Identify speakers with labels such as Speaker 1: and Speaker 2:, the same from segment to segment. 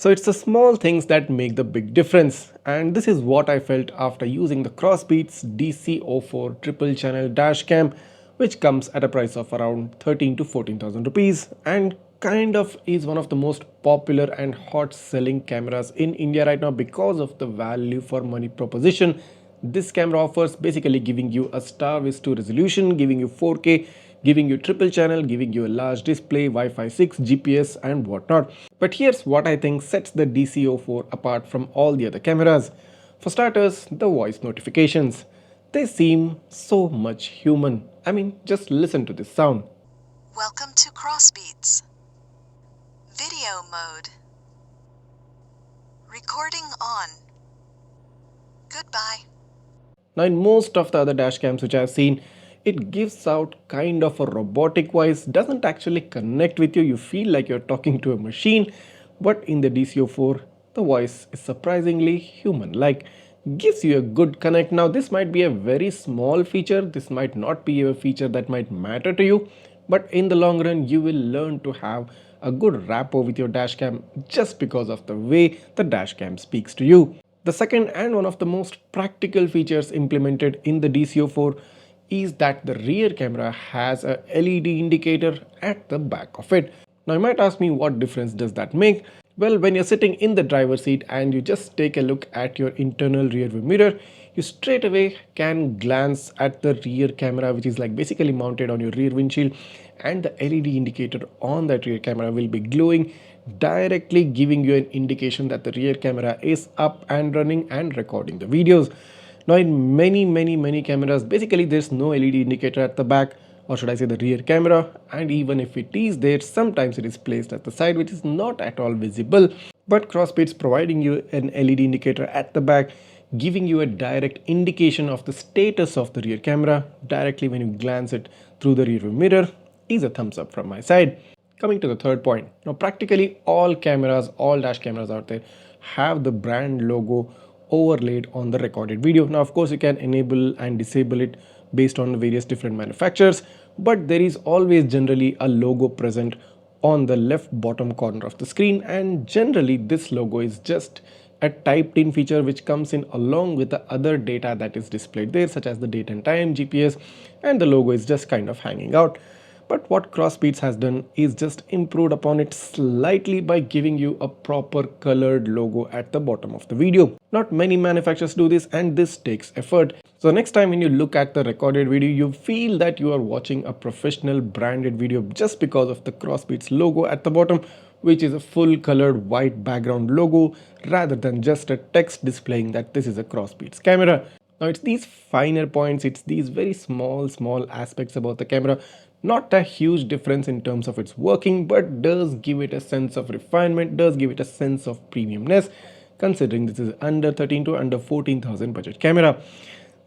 Speaker 1: So it's the small things that make the big difference, and this is what I felt after using the Crossbeats DC04 triple channel dash cam, which comes at a price of around 13 to 14,000 rupees and kind of is one of the most popular and hot selling cameras in India right now because of the value for money proposition this camera offers, basically giving you a star-2 resolution, giving you 4K, giving you triple channel, giving you a large display, Wi-Fi 6, GPS and whatnot. But here's what I think sets the DC04 apart from all the other cameras. For starters, the voice notifications. They seem so much human. I mean, just listen to this sound.
Speaker 2: Welcome to Crossbeats. Video mode. Recording on. Goodbye.
Speaker 1: Now in most of the other dash cams which I have seen, it gives out kind of a robotic voice, doesn't actually connect with you, you feel like you're talking to a machine. But in the DC04, the voice is surprisingly human-like, gives you a good connect. Now this might be a very small feature, this might not be a feature that might matter to you, but in the long run you will learn to have a good rapport with your dashcam just because of the way the dashcam speaks to you. The second and one of the most practical features implemented in the DC04 is that the rear camera has a LED indicator at the back of it. Now you might ask me, what difference does that make? Well, when you're sitting in the driver's seat and you just take a look at your internal rear view mirror, you straight away can glance at the rear camera, which is like basically mounted on your rear windshield, and the LED indicator on that rear camera will be glowing, directly giving you an indication that the rear camera is up and running and recording the videos. Now in many cameras, basically there's no LED indicator at the back, or should I say the rear camera, and even if it is there, sometimes it is placed at the side which is not at all visible. But Crossbeats providing you an LED indicator at the back, giving you a direct indication of the status of the rear camera directly when you glance it through the rear view mirror is a thumbs up from my side. Coming to the third point, now practically all cameras, all dash cameras out there have the brand logo overlaid on the recorded video. Now of course you can enable and disable it based on various different manufacturers, but there is always generally a logo present on the left bottom corner of the screen, and generally this logo is just a typed in feature which comes in along with the other data that is displayed there, such as the date and time, GPS, and the logo is just kind of hanging out. But what Crossbeats has done is just improved upon it slightly by giving you a proper colored logo at the bottom of the video. Not many manufacturers do this, and this takes effort. So next time when you look at the recorded video, you feel that you are watching a professional branded video just because of the Crossbeats logo at the bottom, which is a full colored white background logo rather than just a text displaying that this is a Crossbeats camera. Now it's these finer points, it's these very small aspects about the camera, not a huge difference in terms of its working, but does give it a sense of refinement, does give it a sense of premiumness, considering this is under 13 to under 14,000 budget camera.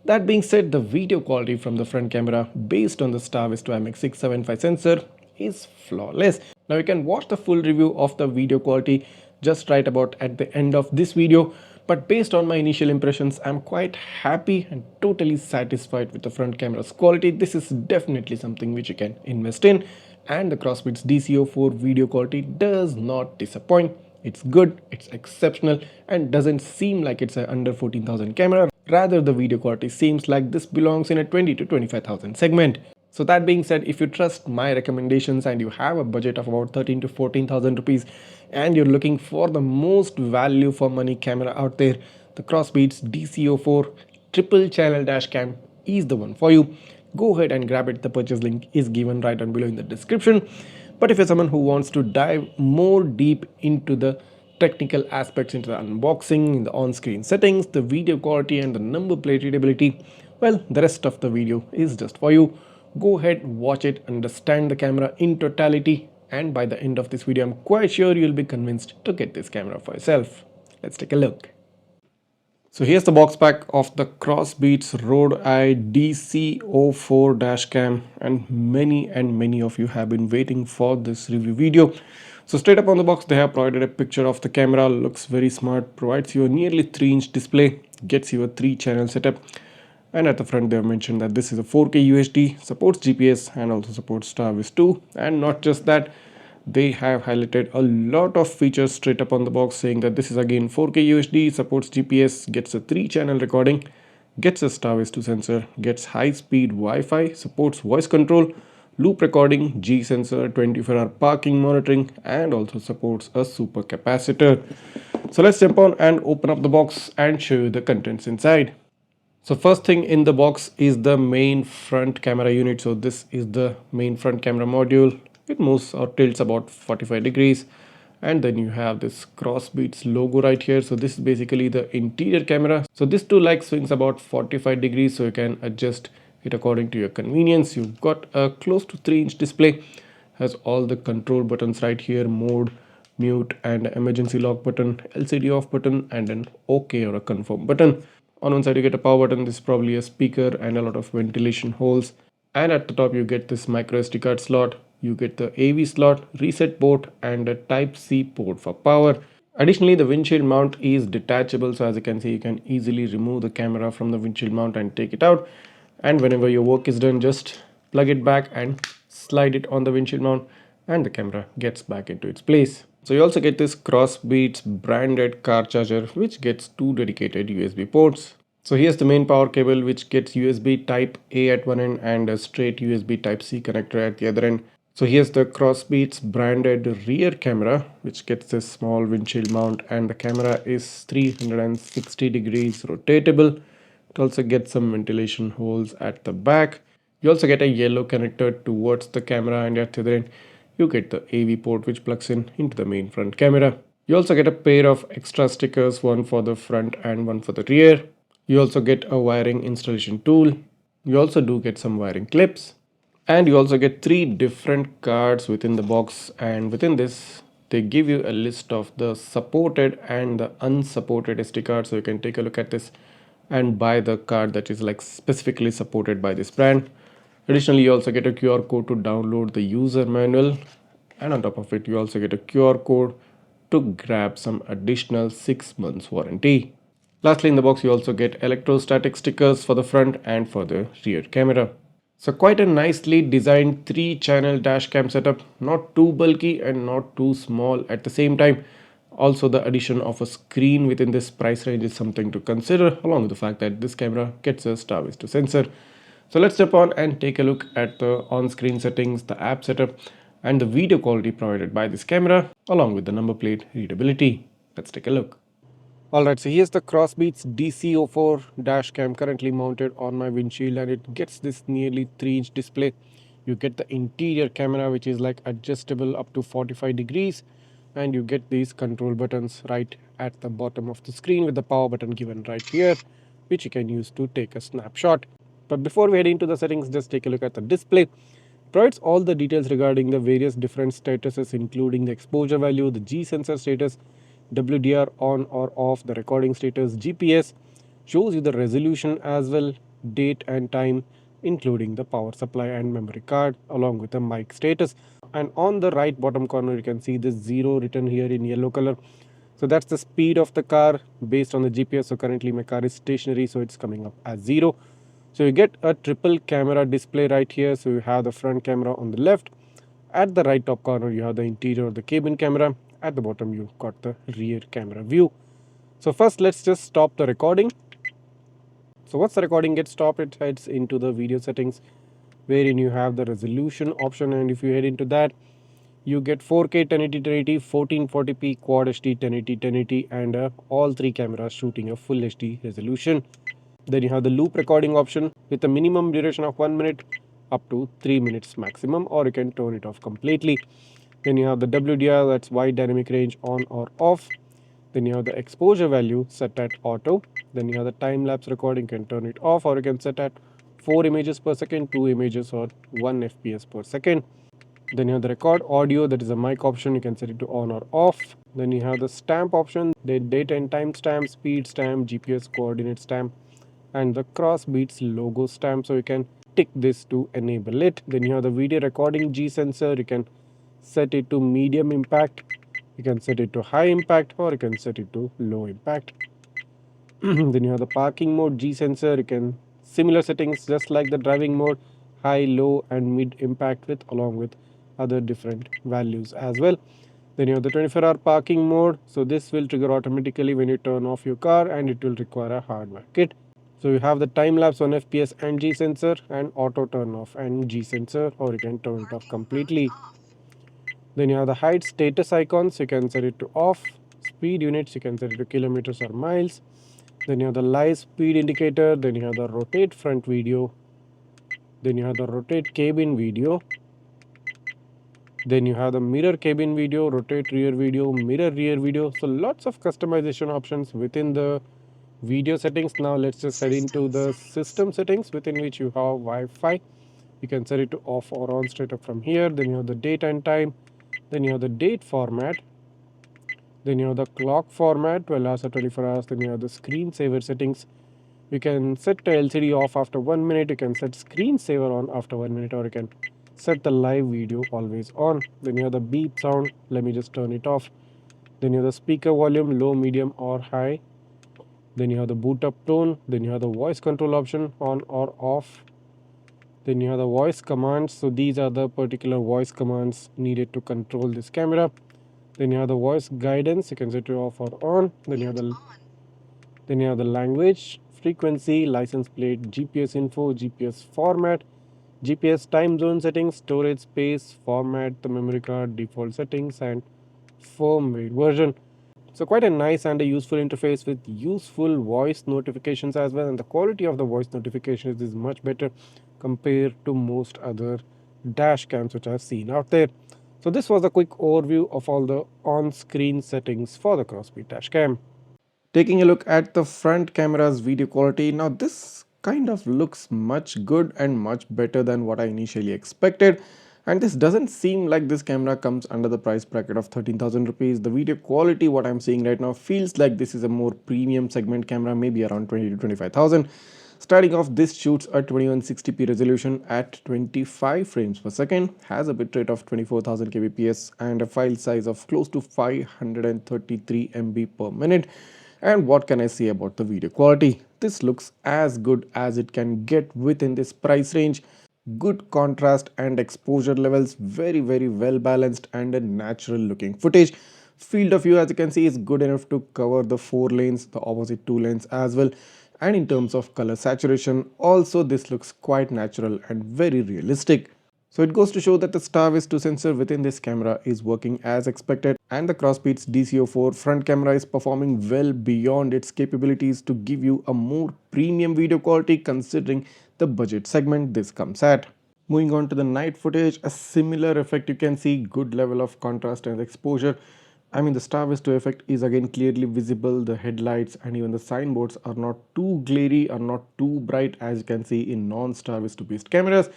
Speaker 1: That being said, the video quality from the front camera based on the Star-2 IMX675 sensor is flawless. Now you can watch the full review of the video quality just right about at the end of this video. But based on my initial impressions, I'm quite happy and totally satisfied with the front camera's quality. This is definitely something which you can invest in, and the Crossbeats DC04 video quality does not disappoint. It's good, it's exceptional, and doesn't seem like it's an under 14,000 camera. Rather, the video quality seems like this belongs in a 20 to 25,000 segment. So that being said, if you trust my recommendations and you have a budget of about 13 to 14,000 rupees and you're looking for the most value for money camera out there, the Crossbeats DC04 triple channel dash cam is the one for you. Go ahead and grab it. The purchase link is given right down below in the description. But if you're someone who wants to dive more deep into the technical aspects, into the unboxing, the on-screen settings, the video quality and the number plate readability, well, the rest of the video is just for you. Go ahead, watch it, understand the camera in totality, and by the end of this video I'm quite sure you'll be convinced to get this camera for yourself. Let's take a look. So here's the box pack of the Crossbeats RoadEye DC04 dashcam, and many of you have been waiting for this review video. So straight up on the box they have provided a picture of the camera. Looks very smart, provides you a nearly 3-inch display, gets you a 3-channel setup, and at the front they have mentioned that this is a 4K UHD, supports GPS and also supports Star-2. And not just that, They have highlighted a lot of features straight up on the box, saying that this is again 4K UHD, supports GPS, gets a 3-channel recording, gets a Starways 2 sensor, gets high-speed Wi-Fi, supports voice control, loop recording, G sensor, 24-hour parking monitoring, and also supports a super capacitor. So let's jump on and open up the box and show you the contents inside. So first thing in the box is the main front camera unit. So this is the main front camera module. It moves or tilts about 45 degrees. And then you have this Crossbeats logo right here. So this is basically the interior camera. So this too like swings about 45 degrees, so you can adjust it according to your convenience. You've got a close to 3-inch display, has all the control buttons right here: mode, mute, and emergency lock button, LCD off button, and an OK or a confirm button. On one side you get a power button. This is probably a speaker and a lot of ventilation holes. And at the top you get this micro SD card slot, you get the AV slot, reset port, and a type C port for power. Additionally, the windshield mount is detachable, so as you can see, you can easily remove the camera from the windshield mount and take it out. And whenever your work is done, just plug it back and slide it on the windshield mount, and the camera gets back into its place. So you also get this Crossbeats branded car charger, which gets 2 dedicated USB ports. So here's the main power cable, which gets USB type A at one end and a straight USB type C connector at the other end. So here's the Crossbeats branded rear camera, which gets this small windshield mount, and the camera is 360 degrees rotatable. It also gets some ventilation holes at the back. You also get a yellow connector towards the camera, and at the other end you get the AV port, which plugs in into the main front camera. You also get a pair of extra stickers, one for the front and one for the rear. You also get a wiring installation tool. You also do get some wiring clips. And you also get 3 different cards within the box, and within this they give you a list of the supported and the unsupported SD cards, so you can take a look at this and buy the card that is like specifically supported by this brand. Additionally, you also get a QR code to download the user manual, and on top of it you also get a QR code to grab some additional 6 months warranty. Lastly, in the box you also get electrostatic stickers for the front and for the rear camera. So quite a nicely designed 3-channel dash cam setup, not too bulky and not too small at the same time. Also, the addition of a screen within this price range is something to consider, along with the fact that this camera gets a Starways 2 sensor. So let's step on and take a look at the on-screen settings, the app setup, and the video quality provided by this camera, along with the number plate readability. Let's take a look. Alright, so here's the Crossbeats DC04 dash cam currently mounted on my windshield, and it gets this nearly 3-inch display. You get the interior camera, which is like adjustable up to 45 degrees, and you get these control buttons right at the bottom of the screen, with the power button given right here, which you can use to take a snapshot. But before we head into the settings, just take a look at the display. Provides all the details regarding the various different statuses, including the exposure value, the G sensor status, WDR on or off, the recording status, GPS, shows you the resolution as well, date and time, including the power supply and memory card, along with the mic status. And on the right bottom corner you can see this 0 written here in yellow color. So that's the speed of the car based on the GPS. So currently my car is stationary, so it's coming up as 0. So you get a triple camera display right here. So you have the front camera on the left. At the right top corner you have the interior of the cabin camera. At the bottom you've got the rear camera view. So first let's just stop the recording. So once the recording gets stopped, it heads into the video settings, wherein you have the resolution option, and if you head into that, you get 4K 1080 1080, 1440p quad HD 1080 1080, and all 3 cameras shooting a full HD resolution. Then you have the loop recording option with a minimum duration of 1 minute up to 3 minutes maximum, or you can turn it off completely. Then you have the WDR, that's wide dynamic range, on or off. Then you have the exposure value set at auto. Then you have the time lapse recording, you can turn it off, or you can set at 4 images per second, 2 images, or 1 FPS per second. Then you have the record audio, that is a mic option, you can set it to on or off. Then you have the stamp option, the date and time stamp, speed stamp, GPS coordinate stamp, and the Crossbeats logo stamp, so you can tick this to enable it. Then you have the video recording G sensor, you can set it to medium impact, you can set it to high impact, or you can set it to low impact. Then you have the parking mode G sensor, you can similar settings just like the driving mode, high, low, and mid impact, with along with other different values as well. Then you have the 24-hour parking mode. So this will trigger automatically when you turn off your car, and it will require a hardware kit. So you have the time lapse on FPS and G sensor, and auto turn off and G sensor, or you can turn it off completely. Then you have the height status icons. You can set it to off. Speed units, you can set it to kilometers or miles. Then you have the live speed indicator. Then you have the rotate front video. Then you have the rotate cabin video. Then you have the mirror cabin video, rotate rear video, mirror rear video. So lots of customization options within the video settings. Now let's just head into the system settings, within which you have Wi-Fi. You can set it to off or on straight up from here. Then you have the date and time. Then you have the date format. Then you have the clock format, 12 hours or 24 hours. Then you have the screensaver settings. You can set the LCD off after 1 minute. You can set screensaver on after 1 minute, or you can set the live video always on. Then you have the beep sound. Let me just turn it off. Then you have the speaker volume, low, medium, or high. Then you have the boot up tone. Then you have the voice control option, on or off. Then you have the voice commands. So these are the particular voice commands needed to control this camera. Then you have the voice guidance. You can set it off or on. Then you have the language, frequency, license plate, GPS info, GPS format, GPS time zone settings, storage space, format, the memory card, default settings, and firmware version. So quite a nice and a useful interface with useful voice notifications as well, and the quality of the voice notifications is much better compared to most other dash cams which I've seen out there. So this was a quick overview of all the on-screen settings for the Crossbeat dash cam. Taking a look at the front camera's video quality, now this kind of looks much good and much better than what I initially expected. And this doesn't seem like this camera comes under the price bracket of 13,000 rupees. The video quality, what I'm seeing right now, feels like this is a more premium segment camera, maybe around 20 to 25,000. Starting off, this shoots a 2160p resolution at 25 frames per second, has a bitrate of 24,000 kbps and a file size of close to 533 MB per minute. And what can I say about the video quality? This looks as good as it can get within this price range. Good contrast and exposure levels, very well balanced, and a natural looking footage. Field of view, as you can see, is good enough to cover the 4 lanes, the opposite 2 lanes as well. And in terms of color saturation, also this looks quite natural and very realistic. So it goes to show that the Starvis 2 sensor within this camera is working as expected, and the Crossbeats DC04 front camera is performing well beyond its capabilities to give you a more premium video quality considering the budget segment this comes at. Moving on to the night footage, a similar effect you can see, good level of contrast and exposure. I mean, the Starvis 2 effect is again clearly visible. The headlights and even the signboards are not too glary or not too bright as you can see in non-Starvis 2 based cameras.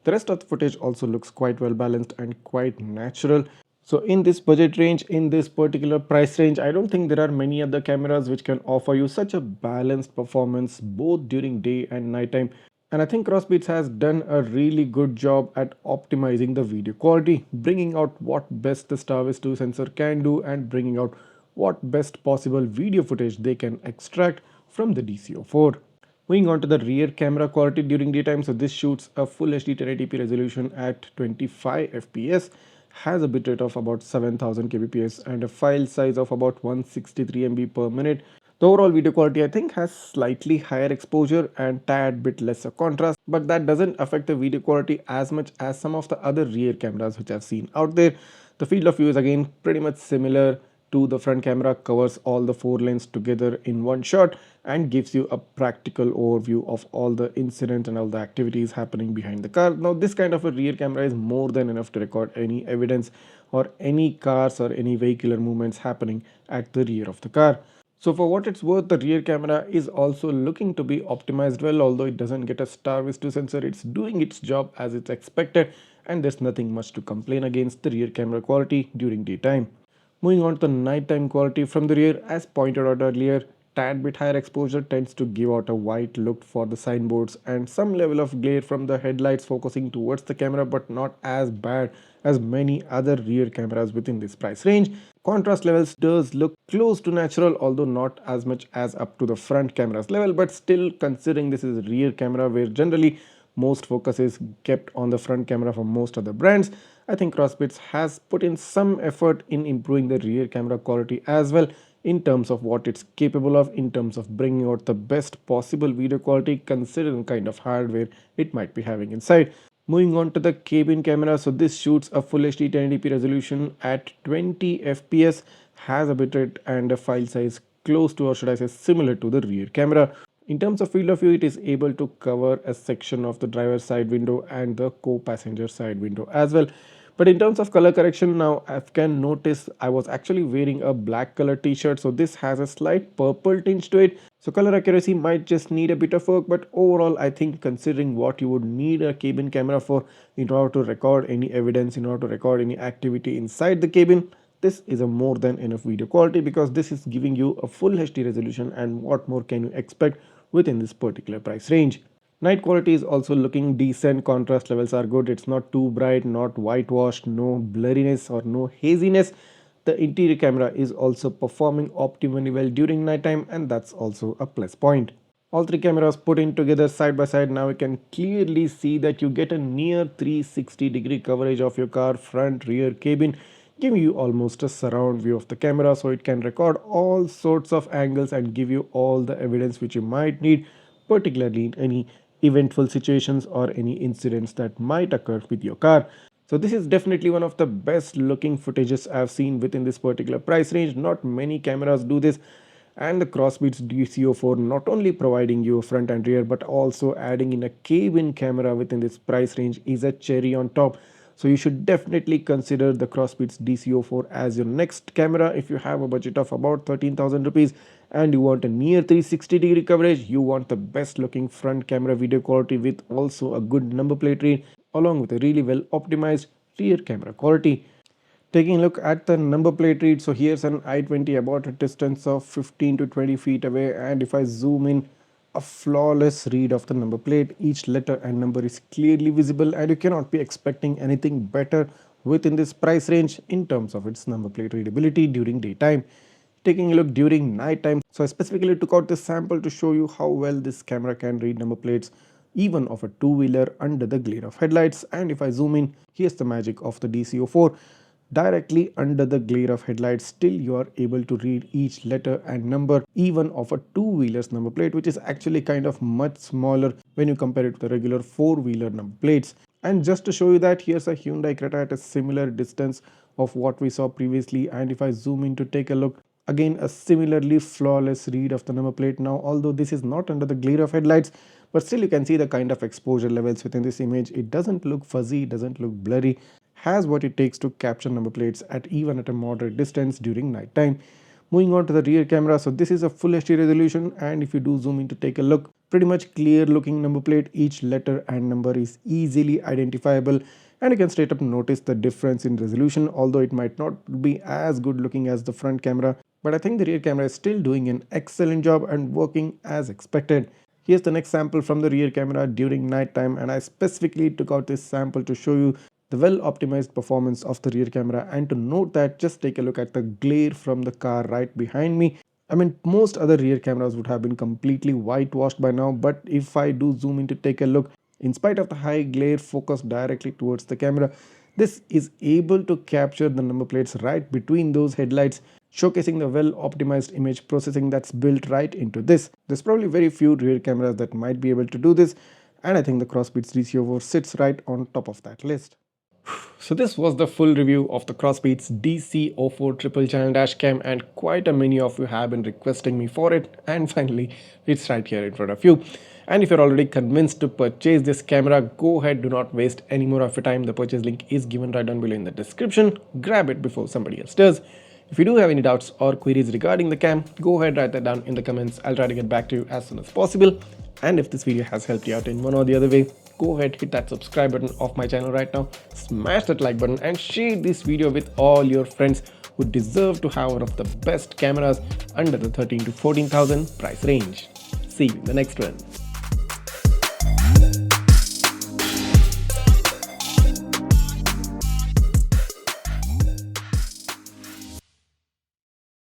Speaker 1: The rest of the footage also looks quite well balanced and quite natural. So in this budget range, in this particular price range, I don't think there are many other cameras which can offer you such a balanced performance both during day and nighttime. And I think Crossbeats has done a really good job at optimizing the video quality, bringing out what best the Starvis 2 sensor can do and bringing out what best possible video footage they can extract from the DC04. Moving on to the rear camera quality during daytime, so this shoots a full HD 1080p resolution at 25 fps, has a bitrate of about 7000 kbps and a file size of about 163 MB per minute. The overall video quality, I think, has slightly higher exposure and tad bit lesser contrast, but that doesn't affect the video quality as much as some of the other rear cameras which I've seen out there. The field of view is again pretty much similar to the front camera, covers all the 4 lanes together in one shot and gives you a practical overview of all the incident and all the activities happening behind the car. Now this kind of a rear camera is more than enough to record any evidence or any cars or any vehicular movements happening at the rear of the car. So for what it's worth, the rear camera is also looking to be optimized well. Although it doesn't get a Starvis 2 sensor, it's doing its job as it's expected, and there's nothing much to complain against the rear camera quality during daytime. Moving on to the nighttime quality from the rear, as pointed out earlier, tad bit higher exposure tends to give out a white look for the signboards and some level of glare from the headlights focusing towards the camera, but not as bad as many other rear cameras within this price range. Contrast levels does look close to natural, although not as much as up to the front camera's level, but still, considering this is a rear camera where generally most focus is kept on the front camera for most other brands, I think Crossbeats has put in some effort in improving the rear camera quality as well, in terms of what it's capable of, in terms of bringing out the best possible video quality considering the kind of hardware it might be having inside. Moving on to the cabin camera, so this shoots a full HD 1080p resolution at 20 fps, has a bitrate and a file size close to, or should I say similar to, the rear camera. In terms of field of view, it is able to cover a section of the driver's side window and the co-passenger side window as well. But in terms of color correction, now I can notice I was actually wearing a black color t-shirt, so this has a slight purple tinge to it. So color accuracy might just need a bit of work, but overall I think considering what you would need a cabin camera for in order to record any evidence, in order to record any activity inside the cabin, this is a more than enough video quality, because this is giving you a full HD resolution, and what more can you expect within this particular price range. Night quality is also looking decent, contrast levels are good, it's not too bright, not whitewashed, no blurriness or no haziness. The interior camera is also performing optimally well during nighttime, and that's also a plus point. All three cameras put in together side by side, now you can clearly see that you get a near 360-degree coverage of your car, front, rear, cabin, giving you almost a surround view of the camera, so it can record all sorts of angles and give you all the evidence which you might need, particularly in any eventful situations or any incidents that might occur with your car. So this is definitely one of the best looking footages I've seen within this particular price range. Not many cameras do this, and the Crossbeats DC04 not only providing you a front and rear but also adding in a cabin camera within this price range is a cherry on top. So you should definitely consider the Crossbeats DC04 as your next camera if you have a budget of about 13,000 rupees and you want a near 360-degree coverage, you want the best looking front camera video quality with also a good number plate read along with a really well optimized rear camera quality. Taking a look at the number plate read, so here's an i20 about a distance of 15 to 20 feet away, and if I zoom in, a flawless read of the number plate. Each letter and number is clearly visible, and you cannot be expecting anything better within this price range in terms of its number plate readability during daytime. Taking a look during night time, so I specifically took out this sample to show you how well this camera can read number plates even of a two-wheeler under the glare of headlights. And if I zoom in, here's the magic of the DC04. Directly under the glare of headlights, still you are able to read each letter and number even of a two-wheeler's number plate, which is actually kind of much smaller when you compare it to the regular four-wheeler number plates. And just to show you that, here's a Hyundai Creta at a similar distance of what we saw previously, and if I zoom in to take a look, again a similarly flawless read of the number plate. Now although this is not under the glare of headlights, but still you can see the kind of exposure levels within this image. It doesn't look fuzzy, it doesn't look blurry, has what it takes to capture number plates at even at a moderate distance during night time. Moving on to the rear camera, so this is a full HD resolution, and if you do zoom in to take a look, pretty much clear looking number plate. Each letter and number is easily identifiable, and you can straight up notice the difference in resolution, although it might not be as good looking as the front camera, but I think the rear camera is still doing an excellent job and working as expected. Here's the next sample from the rear camera during night time, and I specifically took out this sample to show you the well optimized performance of the rear camera. And to note that, just take a look at the glare from the car right behind me. I mean, most other rear cameras would have been completely whitewashed by now, but if I do zoom in to take a look, in spite of the high glare focused directly towards the camera, this is able to capture the number plates right between those headlights, showcasing the well optimized image processing that's built right into this. There's probably very few rear cameras that might be able to do this, and I think the Crossbeats DC04 sits right on top of that list. So this was the full review of the Crossbeats DC04 triple channel dash cam, and quite a many of you have been requesting me for it, and finally it's right here in front of you. And if you're already convinced to purchase this camera, go ahead, do not waste any more of your time. The purchase link is given right down below in the description. Grab it before somebody else does. If you do have any doubts or queries regarding the cam, go ahead, write that down in the comments. I'll try to get back to you as soon as possible. And if this video has helped you out in one or the other way, go ahead, hit that subscribe button of my channel right now, smash that like button, and share this video with all your friends who deserve to have one of the best cameras under the 13 to 14,000 price range. See you in the next one.